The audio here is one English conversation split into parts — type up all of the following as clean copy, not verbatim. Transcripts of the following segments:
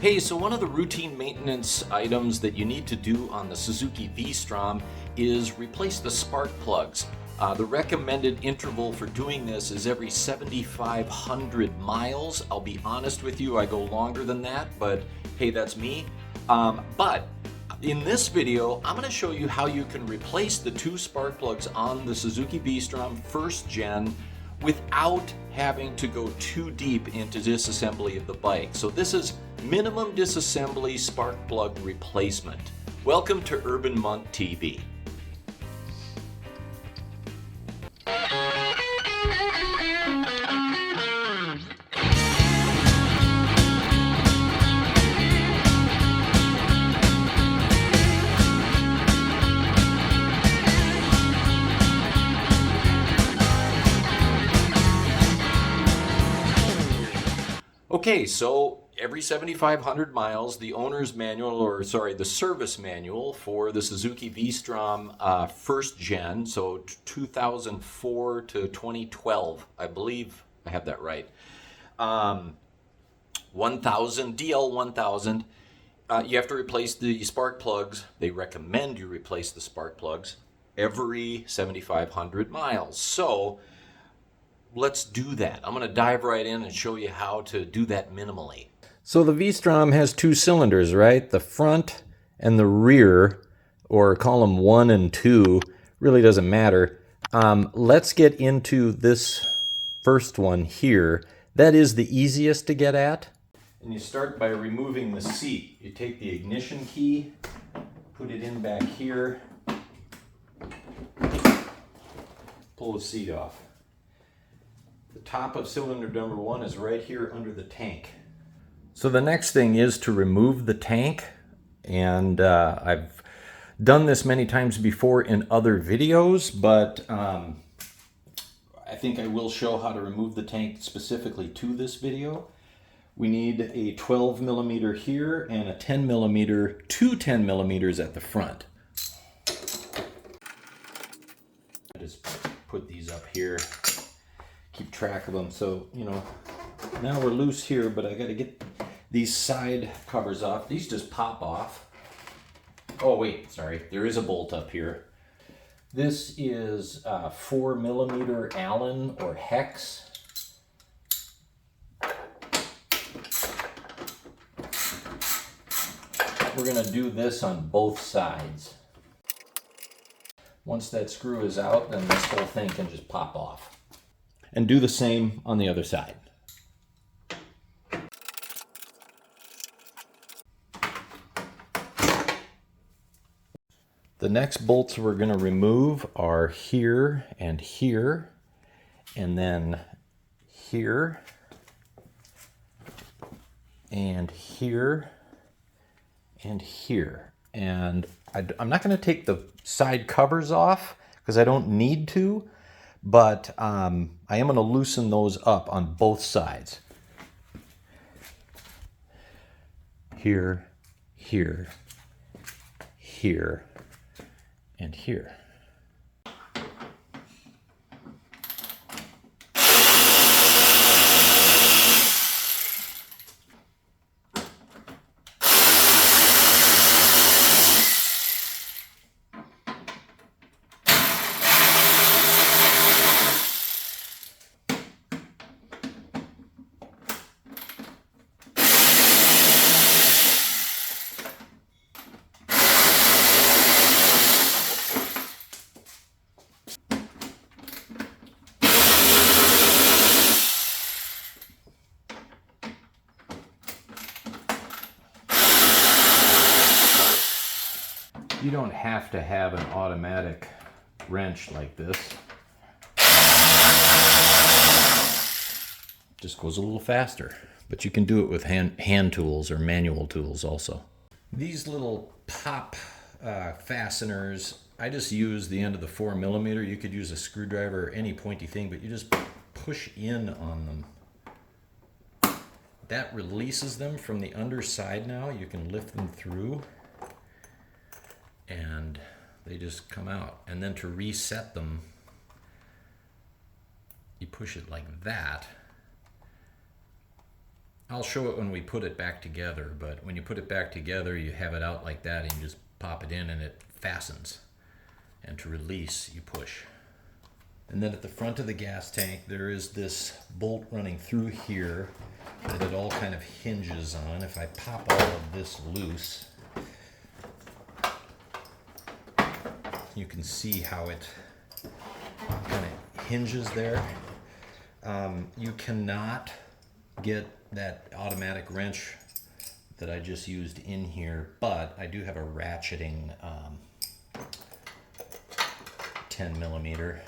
Hey, so one of the routine maintenance items that you need to do on the Suzuki V-Strom is replace the spark plugs. The recommended interval for doing this is every 7,500 miles. I'll be honest with you, I go longer than that, but hey, that's me. But in this video, I'm going to show you how you can replace the two spark plugs on the Suzuki V-Strom first gen without having to go too deep into disassembly of the bike. So this is minimum disassembly spark plug replacement. Welcome to Urban Monk TV. Okay, so every 7,500 miles, the owner's manual, the service manual for the Suzuki V-Strom first gen, so 2004 to 2012, I believe I have that right. 1000, DL 1000, you have to replace the spark plugs. They recommend you replace the spark plugs every 7,500 miles. So let's do that. I'm going to dive right in and show you how to do that minimally. So the V-Strom has two cylinders, right? The front and the rear, or call them 1 and 2, really doesn't matter. Let's get into this first one here. That is the easiest to get at. And you start by removing the seat. You take the ignition key, put it in back here, pull the seat off. The top of cylinder number 1 is right here under the tank. So the next thing is to remove the tank, and I've done this many times before in other videos, but I think I will show how to remove the tank specifically to this video. We need a 12 millimeter here and a 10 millimeter, two 10 millimeters at the front. I just put these up here. Keep track of them. So, you know, now we're loose here, but I got to get these side covers off. These just pop off. Oh wait, sorry, there is a bolt up here. This is 4 millimeter Allen or hex. We're going to do this on both sides. Once that screw is out, then this whole thing can just pop off. And do the same on the other side. The next bolts we're going to remove are here, and then here, and here, and here. And I'm not going to take the side covers off because I don't need to, but I am going to loosen those up on both sides. Here, here, here, and here. You don't have to have an automatic wrench like this. It just goes a little faster, but you can do it with hand tools or manual tools also. These little pop fasteners, I just use the end of the 4 millimeter. You could use a screwdriver or any pointy thing, but you just push in on them. That releases them from the underside now. You can lift them through, and they just come out. And then to reset them, you push it like that, I'll show it when we put it back together, but when you put it back together, you have it out like that and you just pop it in and it fastens. And to release, you push. And then at the front of the gas tank, there is this bolt running through here that it all kind of hinges on. If I pop all of this loose, you can see how it kind of hinges there. You cannot get that automatic wrench that I just used in here, but I do have a ratcheting 10 millimeter.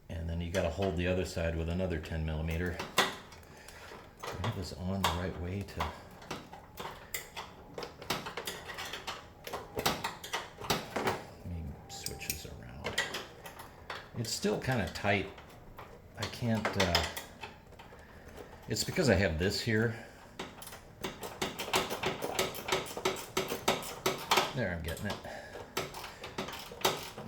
And then you got to hold the other side with another 10 millimeter. I have this on the right way to... Let me switch this around. It's still kind of tight. I can't... It's because I have this here. There, I'm getting it.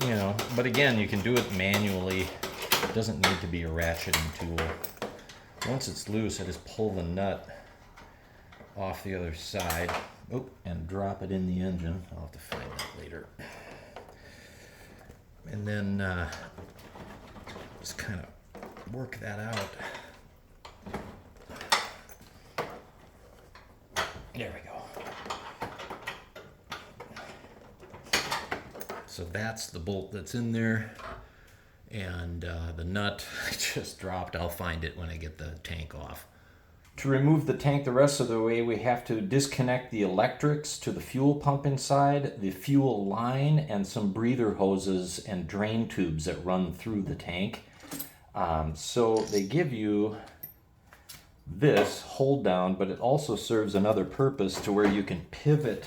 You know, but again, you can do it manually. It doesn't need to be a ratcheting tool. Once it's loose, I just pull the nut off the other side, and drop it in the engine. I'll have to find that later. And then just kind of work that out. There we go. So that's the bolt that's in there. And the nut just dropped. I'll find it when I get the tank off. To remove the tank the rest of the way, we have to disconnect the electrics to the fuel pump inside, the fuel line, and some breather hoses and drain tubes that run through the tank. So they give you this hold down, but it also serves another purpose to where you can pivot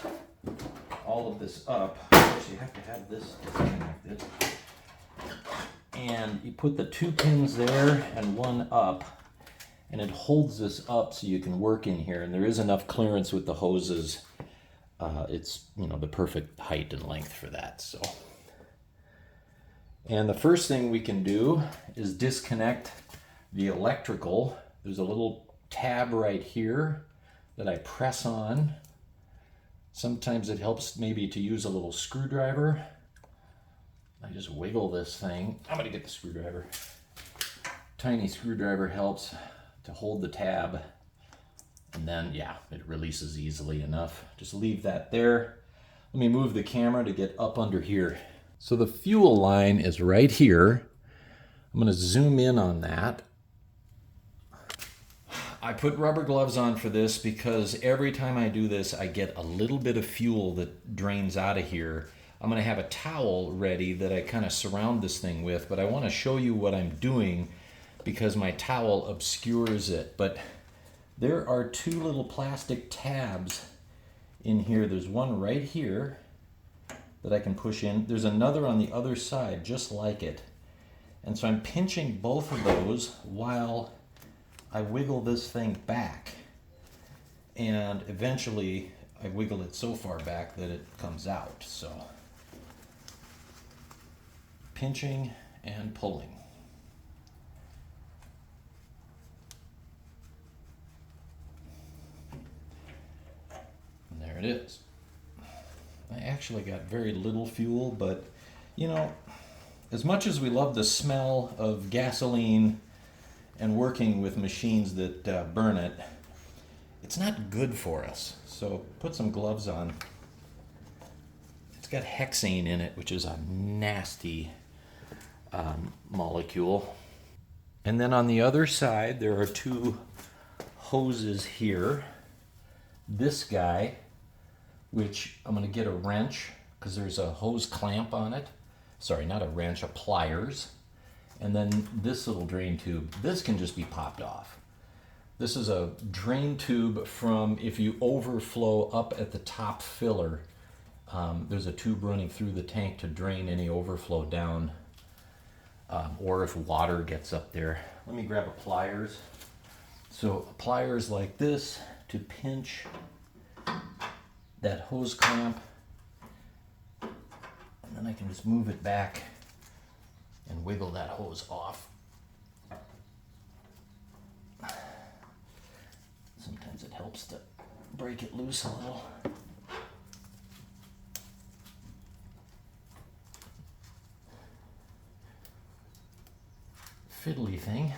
all of this up. So you have to have this disconnected. And you put the 2 pins there and one up, and it holds this up so you can work in here. And there is enough clearance with the hoses. It's, you know, the perfect height and length for that. So, and the first thing we can do is disconnect the electrical. There's a little tab right here that I press on. Sometimes it helps maybe to use a little screwdriver. I just wiggle this thing. I'm gonna get the screwdriver. Tiny screwdriver helps to hold the tab. And then, yeah, it releases easily enough. Just leave that there. Let me move the camera to get up under here. So the fuel line is right here. I'm gonna zoom in on that. I put rubber gloves on for this because every time I do this, I get a little bit of fuel that drains out of here. I'm going to have a towel ready that I kind of surround this thing with, but I want to show you what I'm doing because my towel obscures it. But there are 2 little plastic tabs in here. There's one right here that I can push in. There's another on the other side just like it. And so I'm pinching both of those while I wiggle this thing back. And eventually I wiggle it so far back that it comes out. So pinching and pulling. And there it is. I actually got very little fuel, but you know, as much as we love the smell of gasoline and working with machines that burn it, it's not good for us. So put some gloves on. It's got hexane in it, which is a nasty molecule. And then on the other side, there are 2 hoses here. This guy, which I'm going to get a wrench because there's a hose clamp on it. Sorry, not a wrench, a pliers. And then this little drain tube. This can just be popped off. This is a drain tube from if you overflow up at the top filler. There's a tube running through the tank to drain any overflow down. Or if water gets up there. Let me grab a pliers. So pliers like this to pinch that hose clamp. And then I can just move it back and wiggle that hose off. Helps to break it loose a little. Fiddly thing.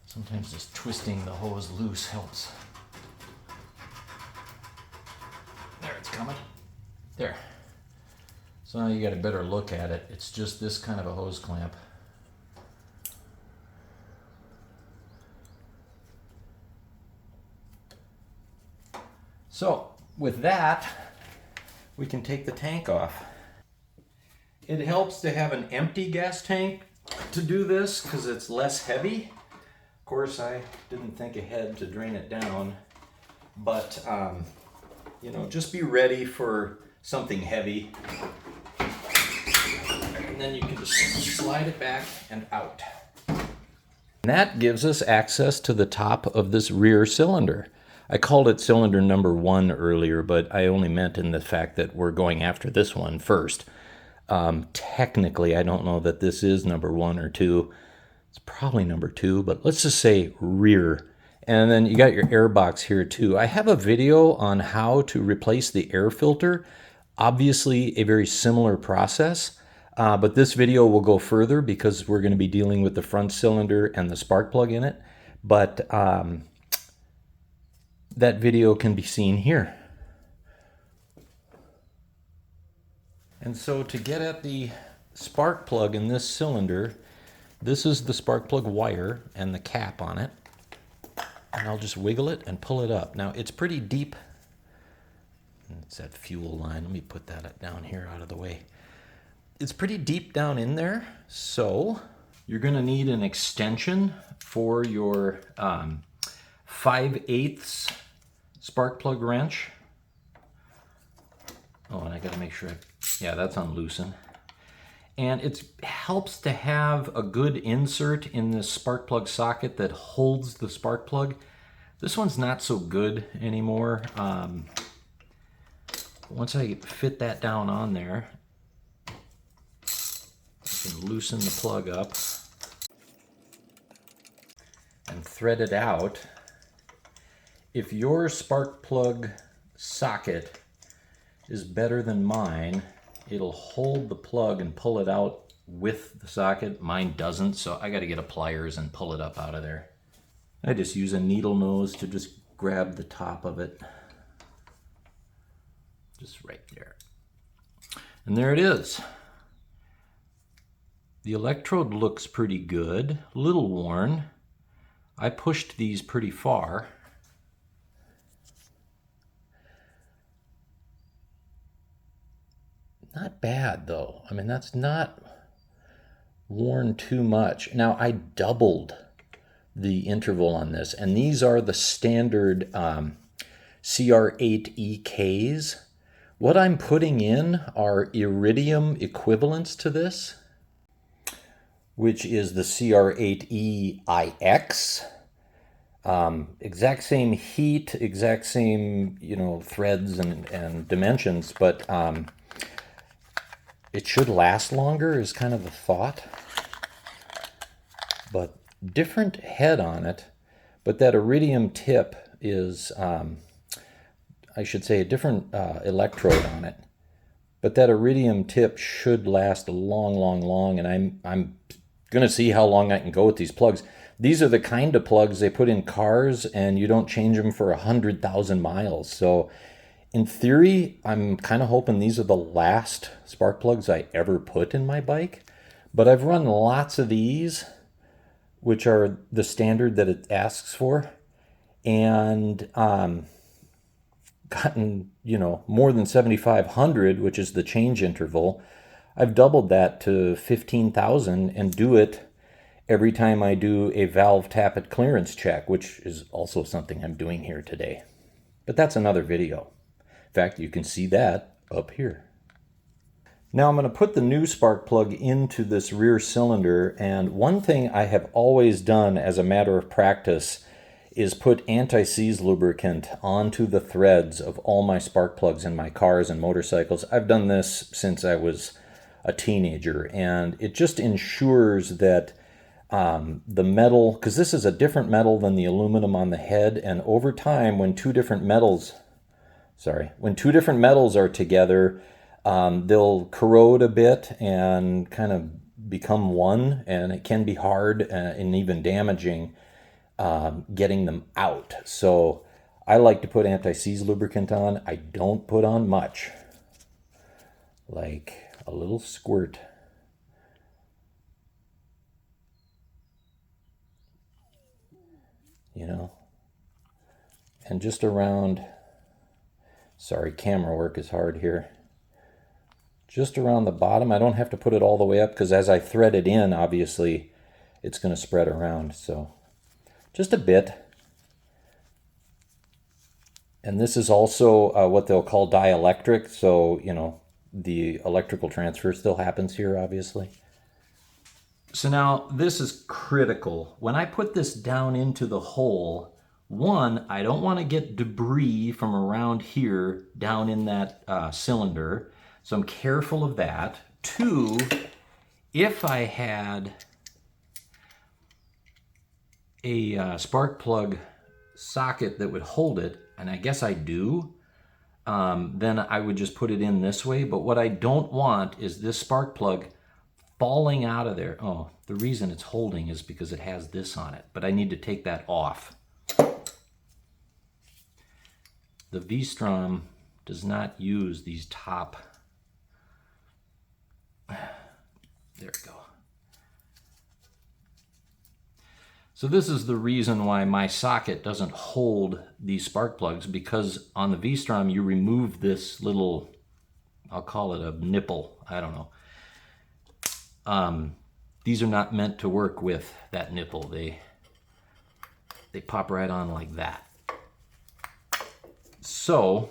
Sometimes just twisting the hose loose helps. There, it's coming. There. So now you got a better look at it. It's just this kind of a hose clamp. So with that, we can take the tank off. It helps to have an empty gas tank to do this because it's less heavy. Of course, I didn't think ahead to drain it down, but you know, just be ready for something heavy. And then you can just slide it back and out. And that gives us access to the top of this rear cylinder. I called it cylinder number 1 earlier, but I only meant in the fact that we're going after this one first. Technically, I don't know that this is number 1 or 2. It's probably number 2, but let's just say rear. And then you got your air box here too. I have a video on how to replace the air filter. Obviously a very similar process, but this video will go further because we're going to be dealing with the front cylinder and the spark plug in it. But that video can be seen here. And so to get at the spark plug in this cylinder, this is the spark plug wire and the cap on it. And I'll just wiggle it and pull it up. Now it's pretty deep. It's that fuel line. Let me put that down here out of the way. It's pretty deep down in there. So you're going to need an extension for your 5/8 spark plug wrench. Oh, and I got to make sure, yeah, that's unloosened. And it helps to have a good insert in this spark plug socket that holds the spark plug. This one's not so good anymore. Once I fit that down on there, I can loosen the plug up and thread it out. If your spark plug socket is better than mine, it'll hold the plug and pull it out with the socket. Mine doesn't, so I got to get a pliers and pull it up out of there. I just use a needle nose to just grab the top of it. Just right there. And there it is. The electrode looks pretty good, a little worn. I pushed these pretty far. Not bad though. I mean, that's not worn too much. Now I doubled the interval on this, and these are the standard CR8EKs. What I'm putting in are iridium equivalents to this, which is the CR8EIX. Exact same heat, exact same, you know, threads and dimensions, but it should last longer is kind of the thought. But different head on it, but that iridium tip is, I should say, a different electrode on it. But that iridium tip should last a long, and I'm going to see how long I can go with these plugs. These are the kind of plugs they put in cars, and you don't change them for 100,000 miles. So in theory, I'm kind of hoping these are the last spark plugs I ever put in my bike. But I've run lots of these, which are the standard that it asks for, and gotten, you know, more than 7,500, which is the change interval. I've doubled that to 15,000 and do it every time I do a valve tappet clearance check, which is also something I'm doing here today. But that's another video. In fact, you can see that up here. Now I'm going to put the new spark plug into this rear cylinder, and one thing I have always done as a matter of practice is put anti-seize lubricant onto the threads of all my spark plugs in my cars and motorcycles. I've done this since I was a teenager, and it just ensures that the metal, because this is a different metal than the aluminum on the head, and over time, when two different metals are together, they'll corrode a bit and kind of become one, and it can be hard and even damaging getting them out. So I like to put anti-seize lubricant on. I don't put on much, like a little squirt. You know, and just around, sorry, camera work is hard here. Just around the bottom. I don't have to put it all the way up because as I thread it in, obviously it's going to spread around. So just a bit. And this is also what they'll call dielectric. So, you know, the electrical transfer still happens here, obviously. So now this is critical. When I put this down into the hole, one, I don't want to get debris from around here down in that cylinder. So I'm careful of that. Two, if I had a spark plug socket that would hold it, and I guess I do, then I would just put it in this way. But what I don't want is this spark plug falling out of there. Oh, the reason it's holding is because it has this on it, but I need to take that off. The V-Strom does not use these top. There we go. So this is the reason why my socket doesn't hold these spark plugs, because on the V-Strom you remove this little, I'll call it a nipple, I don't know. These are not meant to work with that nipple. They pop right on like that. So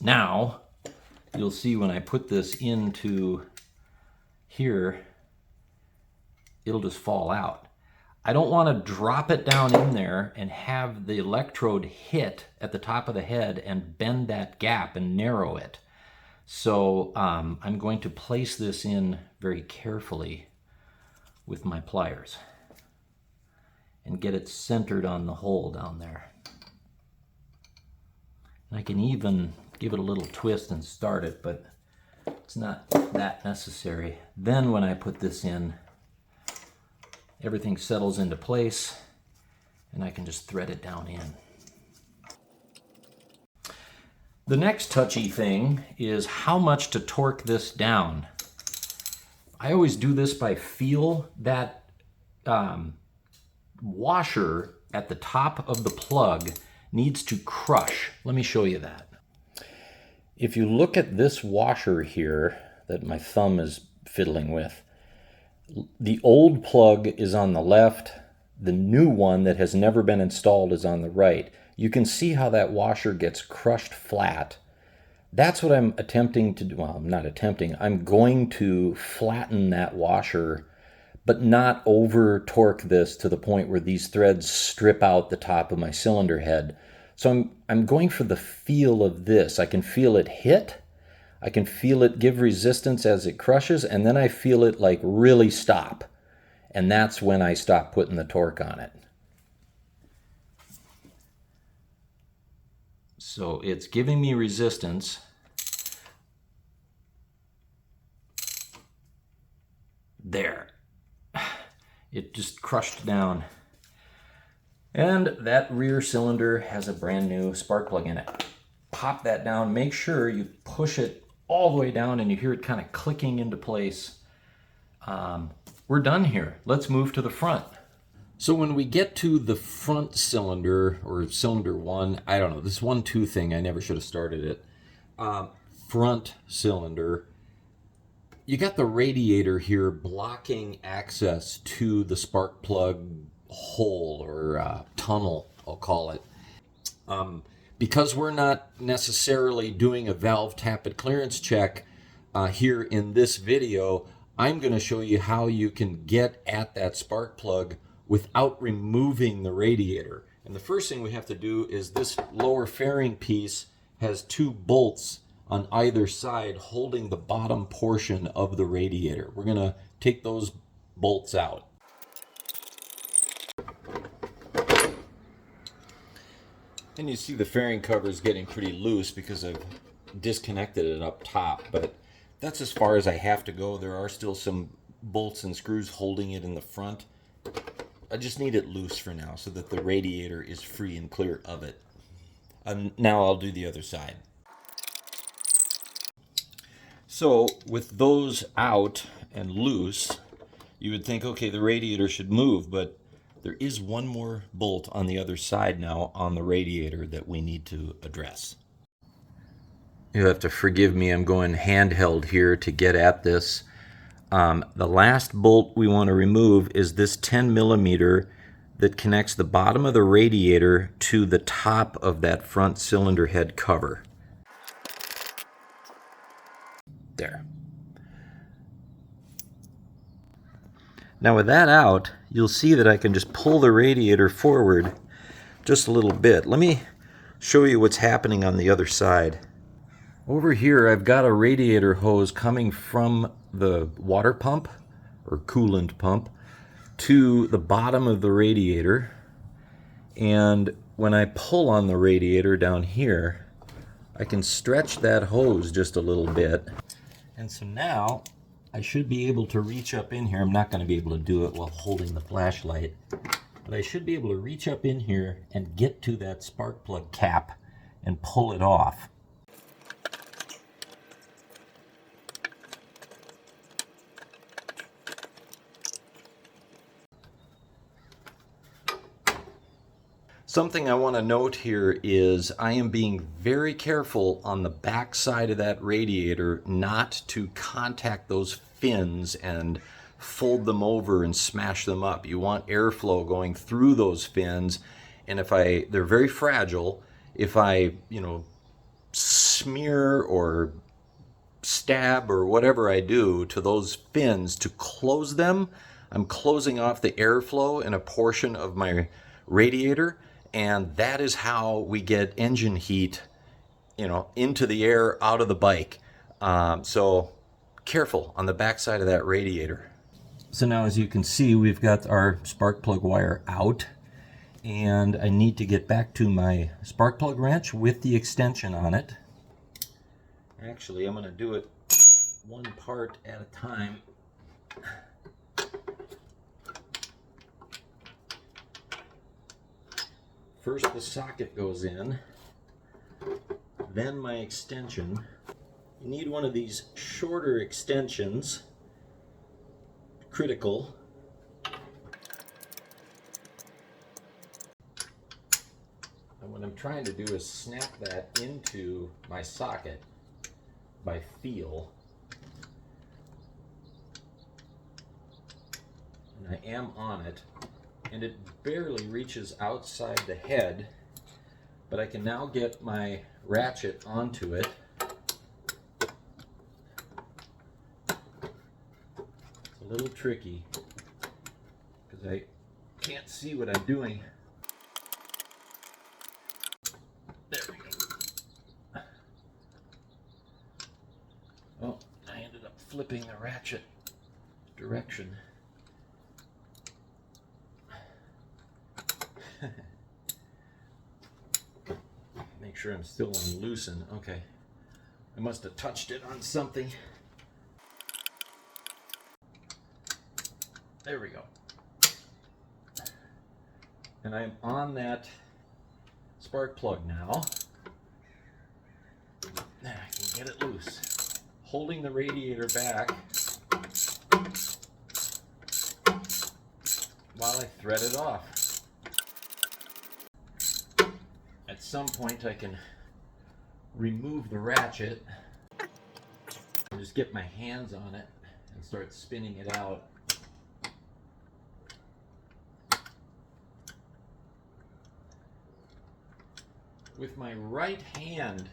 now you'll see when I put this into here, it'll just fall out. I don't want to drop it down in there and have the electrode hit at the top of the head and bend that gap and narrow it. So I'm going to place this in very carefully with my pliers and get it centered on the hole down there. And I can even give it a little twist and start it, but it's not that necessary. Then when I put this in, everything settles into place and I can just thread it down in. The next touchy thing is how much to torque this down. I always do this by feel. That washer at the top of the plug needs to crush. Let me show you that. If you look at this washer here that my thumb is fiddling with, the old plug is on the left. The new one that has never been installed is on the right. You can see how that washer gets crushed flat. That's what I'm attempting to do. Well, I'm not attempting. I'm going to flatten that washer, but not over torque this to the point where these threads strip out the top of my cylinder head. So I'm going for the feel of this. I can feel it hit. I can feel it give resistance as it crushes, and then I feel it like really stop. And that's when I stop putting the torque on it. So it's giving me resistance. There. It just crushed down. And that rear cylinder has a brand new spark plug in it. Pop that down. Make sure you push it all the way down and you hear it kind of clicking into place. We're done here. Let's move to the front. So when we get to the front cylinder, or cylinder one, I don't know, this 1-2 thing, I never should have started it. Front cylinder, you got the radiator here blocking access to the spark plug hole, or tunnel, I'll call it. Because we're not necessarily doing a valve tappet clearance check here in this video, I'm going to show you how you can get at that spark plug without removing the radiator. And the first thing we have to do is this lower fairing piece has 2 bolts on either side holding the bottom portion of the radiator. We're going to take those bolts out. And you see the fairing cover is getting pretty loose because I've disconnected it up top, but that's as far as I have to go. There are still some bolts and screws holding it in the front. I just need it loose for now so that the radiator is free and clear of it. Now I'll do the other side. So with those out and loose, you would think, okay, the radiator should move, but there is one more bolt on the other side now on the radiator that we need to address. You'll have to forgive me, I'm going handheld here to get at this. The last bolt we want to remove is this 10 millimeter that connects the bottom of the radiator to the top of that front cylinder head cover. There. Now with that out, you'll see that I can just pull the radiator forward just a little bit. Let me show you what's happening on the other side. Over here I've got a radiator hose coming from the water pump or coolant pump to the bottom of the radiator, and when I pull on the radiator down here I can stretch that hose just a little bit, and so now I should be able to reach up in here. I'm not going to be able to do it while holding the flashlight, but I should be able to reach up in here and get to that spark plug cap and pull it off. Something I want to note here is I am being very careful on the back side of that radiator not to contact those fins and fold them over and smash them up. You want airflow going through those fins, and they're very fragile. If I, smear or stab or whatever I do to those fins to close them, I'm closing off the airflow in a portion of my radiator. And that is how we get engine heat, into the air, out of the bike. So careful on the back side of that radiator. So now, as you can see, we've got our spark plug wire out, and I need to get back to my spark plug wrench with the extension on it. Actually, I'm going to do it one part at a time. First the socket goes in, then my extension. You need one of these shorter extensions, critical. And what I'm trying to do is snap that into my socket by feel. And I am on it. And it barely reaches outside the head, but I can now get my ratchet onto it. It's a little tricky because I can't see what I'm doing. There we go. Oh, I ended up flipping the ratchet direction. Make sure I'm still on loosen. Okay. I must have touched it on something. There we go. And I'm on that spark plug now. Now I can get it loose. Holding the radiator back while I thread it off. At some point I can remove the ratchet and just get my hands on it and start spinning it out. With my right hand,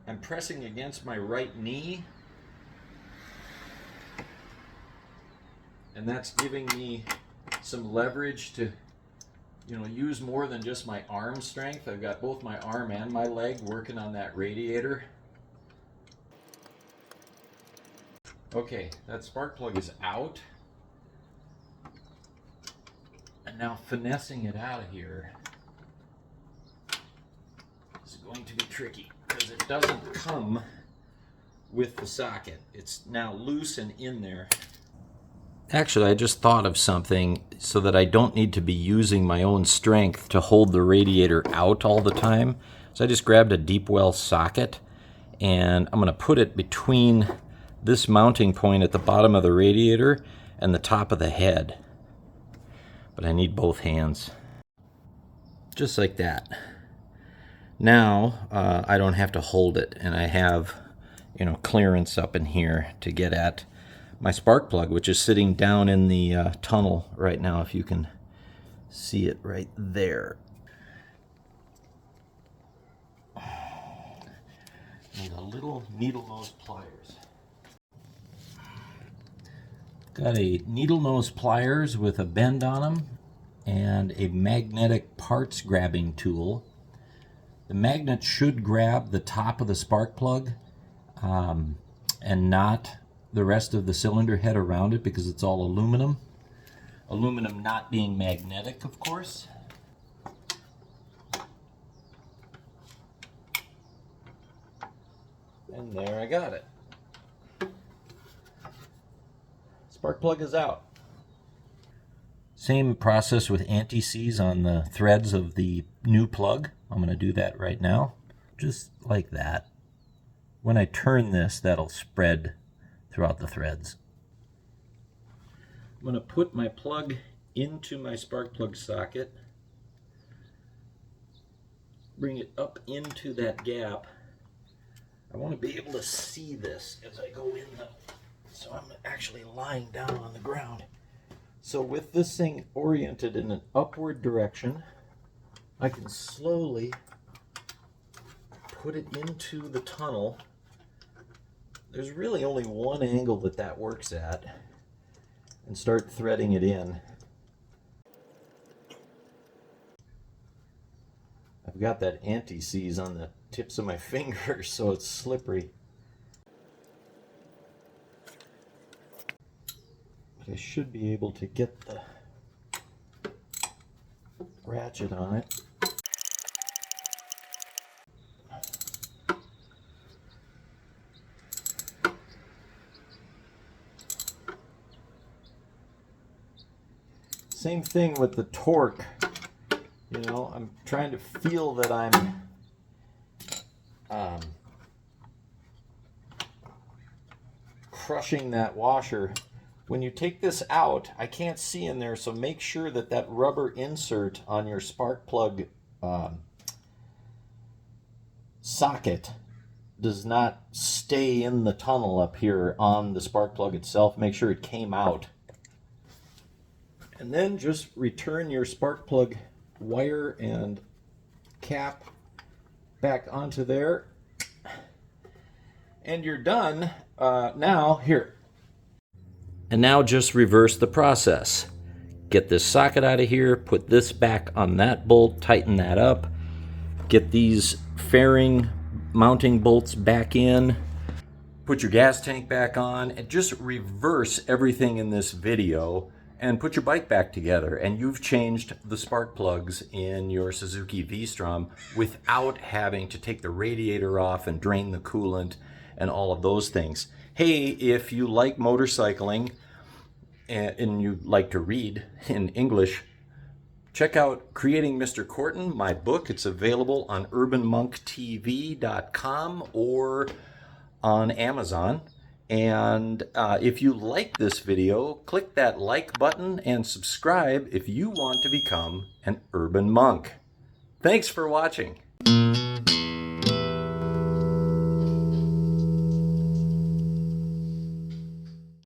I'm pressing against my right knee, and that's giving me some leverage to use more than just my arm strength. I've got both my arm and my leg working on that radiator. Okay, that spark plug is out. And now finessing it out of here is going to be tricky because it doesn't come with the socket. It's now loose and in there. Actually, I just thought of something so that I don't need to be using my own strength to hold the radiator out all the time. So I just grabbed a deep well socket and I'm going to put it between this mounting point at the bottom of the radiator and the top of the head. But I need both hands. Just like that. Now I don't have to hold it, and I have, clearance up in here to get at my spark plug, which is sitting down in the tunnel right now, if you can see it right there. Need a little needle nose pliers. Got a needle nose pliers with a bend on them and a magnetic parts grabbing tool. The magnet should grab the top of the spark plug and not the rest of the cylinder head around it because it's all aluminum. Aluminum not being magnetic, of course. And there I got it. Spark plug is out. Same process with anti-seize on the threads of the new plug. I'm going to do that right now, just like that. When I turn this, that'll spread throughout the threads. I'm going to put my plug into my spark plug socket, bring it up into that gap. I want to be able to see this as I go in so I'm actually lying down on the ground. So with this thing oriented in an upward direction, I can slowly put it into the tunnel. There's really only one angle that works at, and start threading it in. I've got that anti-seize on the tips of my fingers, so it's slippery. I should be able to get the ratchet on it. Same thing with the torque. I'm trying to feel that I'm crushing that washer. When you take this out, I can't see in there, so make sure that rubber insert on your spark plug socket does not stay in the tunnel up here on the spark plug itself. Make sure it came out. And then just return your spark plug wire and cap back onto there. And you're done. Now, here. And now just reverse the process. Get this socket out of here, put this back on that bolt, tighten that up, get these fairing mounting bolts back in, put your gas tank back on, and just reverse everything in this video and put your bike back together, and you've changed the spark plugs in your Suzuki V-Strom without having to take the radiator off and drain the coolant and all of those things. Hey, if you like motorcycling and you like to read in English, check out Creating Mr. Corton, my book. It's available on urbanmonktv.com or on Amazon. And if you like this video, click that like button and subscribe if you want to become an urban monk. Thanks for watching.